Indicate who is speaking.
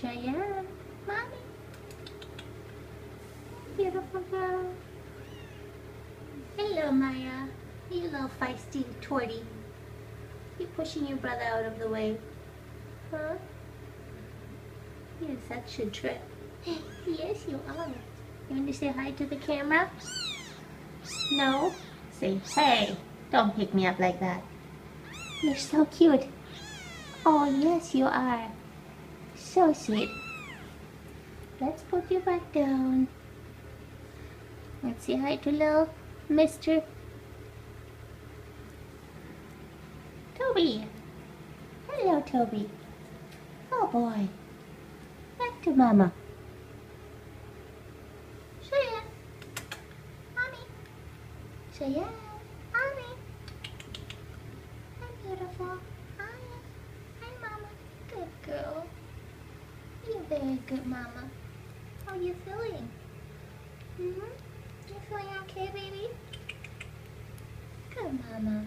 Speaker 1: Cheyenne, mommy. Beautiful girl. Hello, Maya. You little feisty tortie. You pushing your brother out of the way. Huh? Yes, that should trip. Yes, you are. You want to say hi to the camera? No? Say, hey, don't pick me up like that. You're so cute. Oh, yes, you are. So sweet. Let's put you back down. Let's say hi to little Mr. Toby. Hello, Toby. Oh, boy. Back to Mama. Cheyenne. Mommy. Cheyenne. Mommy. Hi, beautiful. Hi. Hi, Mama. Good girl. You're very good, Mama. How are you feeling? You feeling okay, baby? Good, Mama.